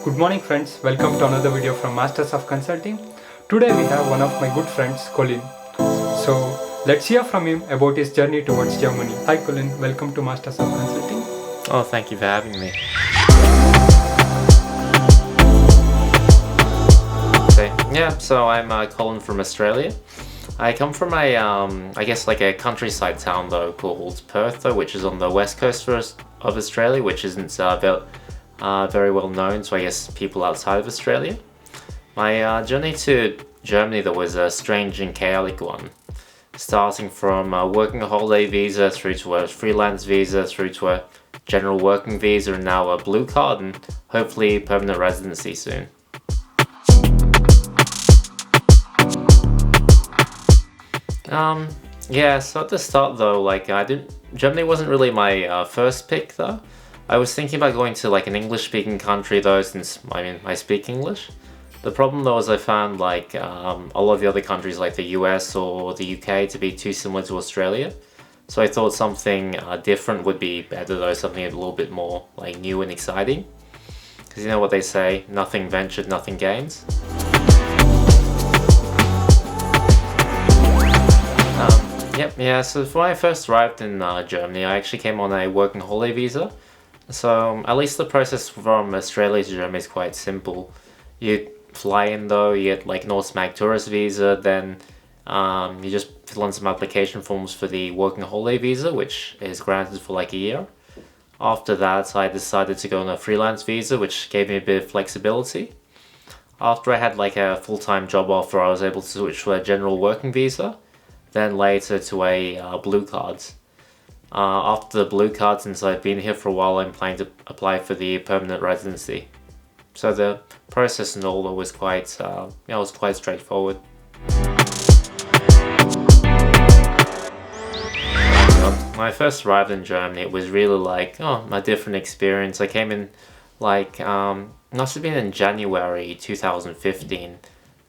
Good morning friends, welcome to another video from Masters of Consulting. Today we have one of my good friends, Colin. So let's hear from him about his journey towards Germany. Hi Colin, welcome to Masters of Consulting. Oh, thank you for having me. So I'm Colin from Australia. I come from a, I guess like a countryside town though called Perth though, which is on the west coast of Australia, which isn't very well known to I guess people outside of Australia. My journey to Germany though was a strange and chaotic one, starting from working a holiday visa through to a freelance visa through to a general working visa and now a blue card and hopefully permanent residency soon. So at the start though, Germany wasn't really my first pick though. I was thinking about going to like an English speaking country though, since I speak English. The problem though is I found a lot of the other countries like the US or the UK to be too similar to Australia. So I thought something different would be better though, something a little bit more like new and exciting. Because you know what they say, nothing ventured, nothing gains. So when I first arrived in Germany, I actually came on a working holiday visa. So at least the process from Australia to Germany is quite simple. You fly in though, you get like an automatic tourist visa, then you just fill in some application forms for the working holiday visa, which is granted for like a year. After that, I decided to go on a freelance visa, which gave me a bit of flexibility. After I had like a full-time job offer, I was able to switch to a general working visa, then later to a blue card. After the blue card, since I've been here for a while, I'm planning to apply for the permanent residency. So the process and all was quite straightforward. When I first arrived in Germany, it was really a different experience. I came in must have been in January 2015.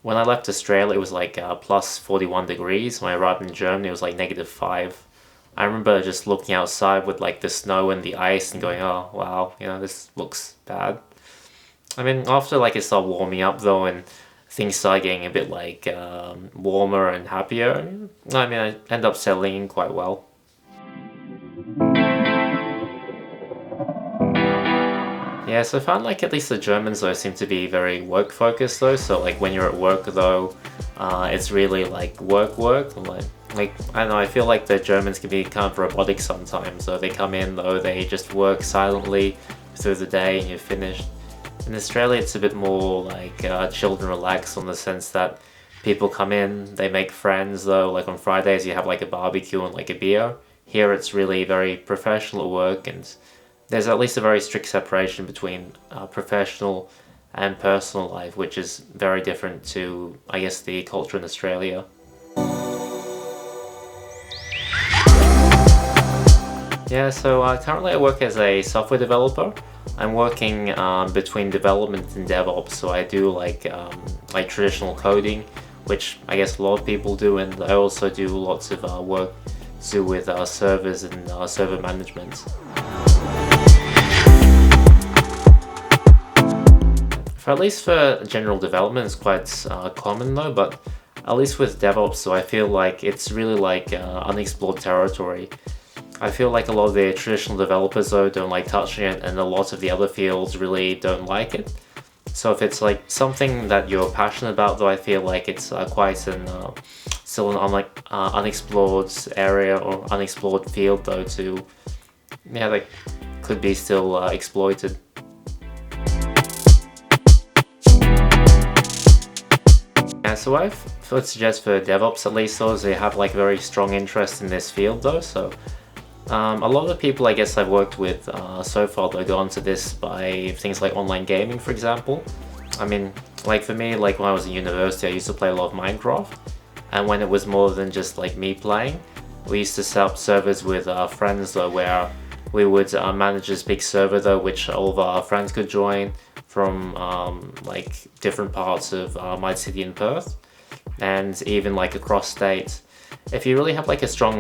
When I left Australia, it was plus 41 degrees. When I arrived in Germany, it was like -5. I remember just looking outside with the snow and the ice and going, oh wow, this looks bad. After it started warming up though and things started getting a bit warmer and happier, I ended up settling in quite well. Yeah, so I found at least the Germans though seem to be very work focused though. So when you're at work though, it's really work. I don't know, I feel like the Germans can be kind of robotic sometimes. So they come in though, they just work silently through the day and you're finished. In Australia, it's a bit more chilled and relaxed, on the sense that people come in, they make friends though. On Fridays you have a barbecue and a beer. Here it's really very professional work, and there's at least a very strict separation between professional and personal life, which is very different to, I guess, the culture in Australia. Yeah, so currently I work as a software developer. I'm working between development and DevOps, so I do traditional coding, which I guess a lot of people do, and I also do lots of work to do with servers and server management. At least for general development, it's quite common though, but at least with DevOps, so I feel it's really unexplored territory. I feel a lot of the traditional developers though don't like touching it, and a lot of the other fields really don't like it. So if it's something that you're passionate about though, I feel it's quite still an unexplored area or unexplored field though that could be still exploited. So I would suggest for DevOps at least though, they have very strong interest in this field though. So a lot of the people I guess I've worked with so far though go into this by things like online gaming, for example. For me, when I was in university, I used to play a lot of Minecraft, and when it was more than just me playing, we used to set up servers with friends though, where we would manage this big server though, which all of our friends could join from different parts of my city in Perth, and even across states. If you really have a strong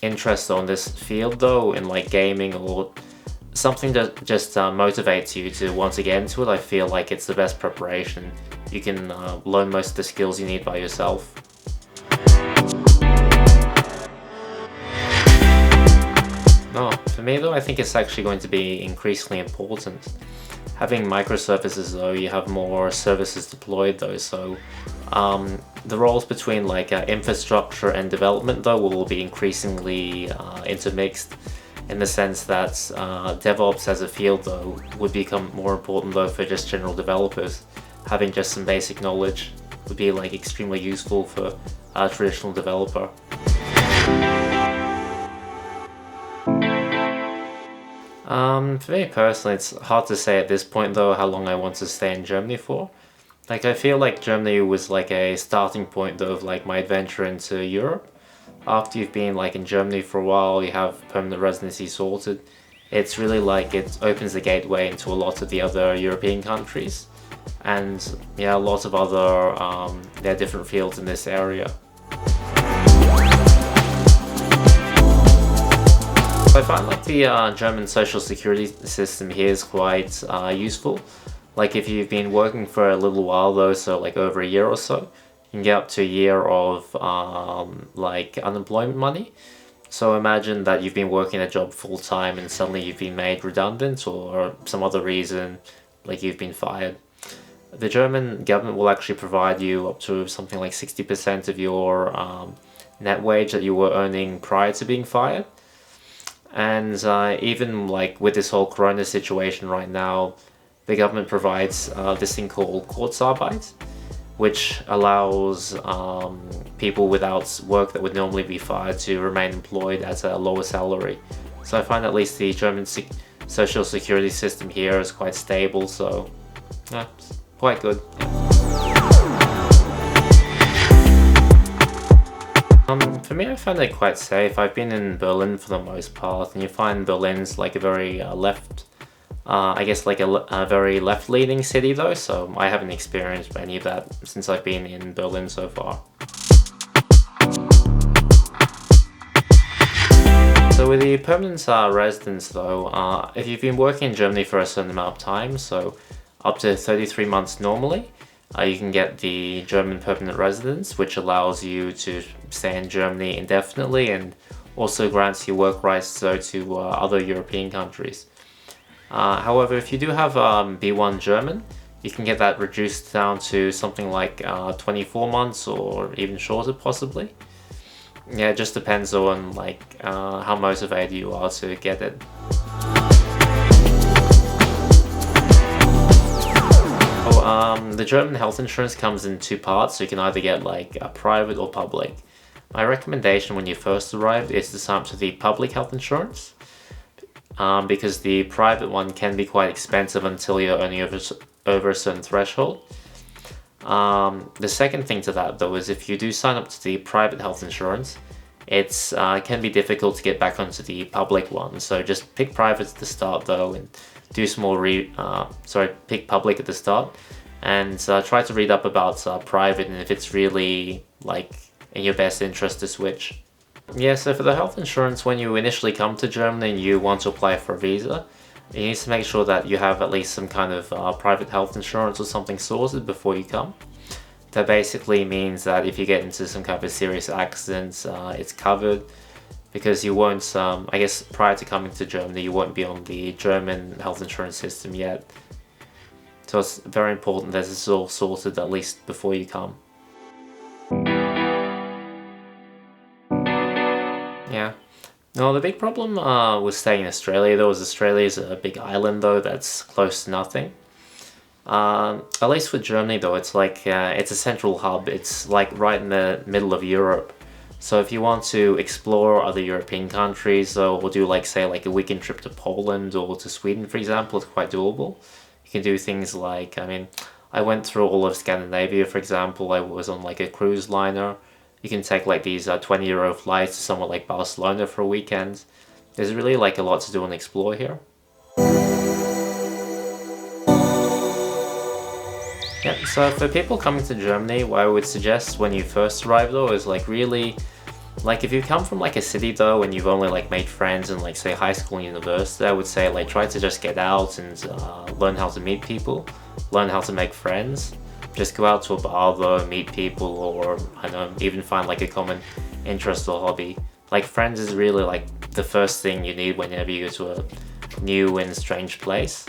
interest on this field though, in gaming or something that just motivates you to want to get into it. I feel like it's the best preparation. You can learn most of the skills you need by yourself. No, for me though, I think it's actually going to be increasingly important. Having microservices though, you have more services deployed though, so the roles between like infrastructure and development though will be increasingly intermixed, in the sense that DevOps as a field though would become more important though for just general developers. Having just some basic knowledge would be like extremely useful for a traditional developer. For me personally, it's hard to say at this point though how long I want to stay in Germany for. Like, I feel like Germany was like a starting point though of like my adventure into Europe. After you've been like in Germany for a while, you have permanent residency sorted. It's really like it opens the gateway into a lot of the other European countries, and yeah, a lot of other there are different fields in this area. I find like the German social security system here is quite useful. Like, if you've been working for a little while though, so like over a year or so, you can get up to a year of like unemployment money. So imagine that you've been working a job full time and suddenly you've been made redundant, or some other reason, like you've been fired. The German government will actually provide you up to something like 60% of your net wage that you were earning prior to being fired. And even like with this whole corona situation right now, the government provides this thing called Kurzarbeit, which allows people without work that would normally be fired to remain employed at a lower salary. So I find at least the German social security system here is quite stable, so yeah, it's quite good. For me, I find it quite safe. I've been in Berlin for the most part, and you find Berlin's like a very I guess like a very left-leaning city though, so I haven't experienced any of that since I've been in Berlin so far. So with the permanent residence though, if you've been working in Germany for a certain amount of time, so up to 33 months normally, you can get the German permanent residence, which allows you to stay in Germany indefinitely and also grants you work rights though to other European countries. However, if you do have B1 German, you can get that reduced down to something like 24 months or even shorter possibly. Yeah, it just depends on like how motivated you are to get it. The German health insurance comes in two parts, so you can either get like a private or public. My recommendation when you first arrive is to sign up to the public health insurance, because the private one can be quite expensive until you're earning over a certain threshold. The second thing to that though is if you do sign up to the private health insurance, it can be difficult to get back onto the public one. So just pick private at the start though, and do some more pick public at the start, and try to read up about private, and if it's really like in your best interest to switch. Yeah, so for the health insurance, when you initially come to Germany and you want to apply for a visa, you need to make sure that you have at least some kind of private health insurance or something sorted before you come. That basically means that if you get into some kind of a serious accident, it's covered, because you won't, I guess prior to coming to Germany, you won't be on the German health insurance system yet. So it's very important that it's all sorted at least before you come. Yeah. No, the big problem with staying in Australia though is Australia's a big island though that's close to nothing. At least with Germany though, it's like it's a central hub. It's like right in the middle of Europe. So if you want to explore other European countries or do like say like a weekend trip to Poland or to Sweden for example, it's quite doable. You can do things like, I mean, I went through all of Scandinavia for example. I was on like a cruise liner. You can take like these 20-euro flights to somewhere like Barcelona for a weekend. There's really like a lot to do and explore here. Yep, so for people coming to Germany, what I would suggest when you first arrive though is like really Like if you come from like a city though and you've only like made friends in like say high school and university, I would say like try to just get out and learn how to meet people, learn how to make friends. Just go out to a bar though, meet people, or I don't know, even find like a common interest or hobby. Like friends is really like the first thing you need whenever you go to a new and strange place.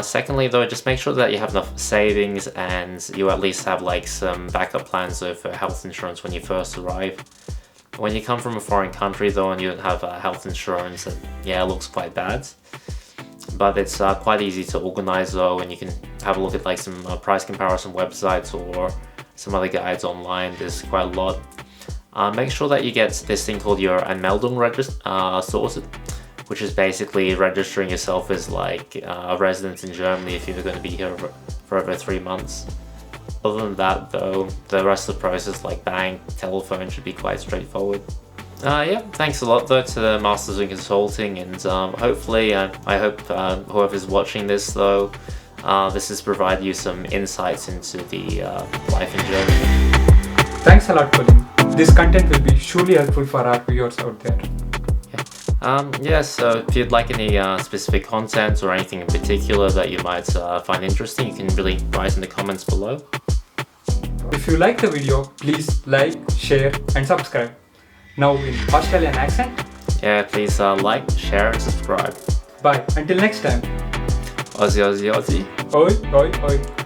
Secondly though, just make sure that you have enough savings and you at least have like some backup plans of health insurance when you first arrive. When you come from a foreign country though and you don't have health insurance, yeah, it looks quite bad. But it's quite easy to organize though, and you can have a look at like some price comparison websites or some other guides online. There's quite a lot. Make sure that you get this thing called your Anmeldung sorted, which is basically registering yourself as like a resident in Germany if you're going to be here for over 3 months. Other than that though, the rest of the process like bank, telephone should be quite straightforward. Yeah, thanks a lot though to Masters of Consulting, and hopefully, I hope whoever's watching this though, this has provided you some insights into the life in Germany. Thanks a lot, Colin. This content will be surely helpful for our viewers out there. Yeah, so if you'd like any specific content or anything in particular that you might find interesting, you can really write in the comments below. If you like the video, please like, share and subscribe. Now in Australian accent. Yeah, please like, share and subscribe. Bye. Until next time. Aussie, Aussie, Aussie. Oi, oi, oi.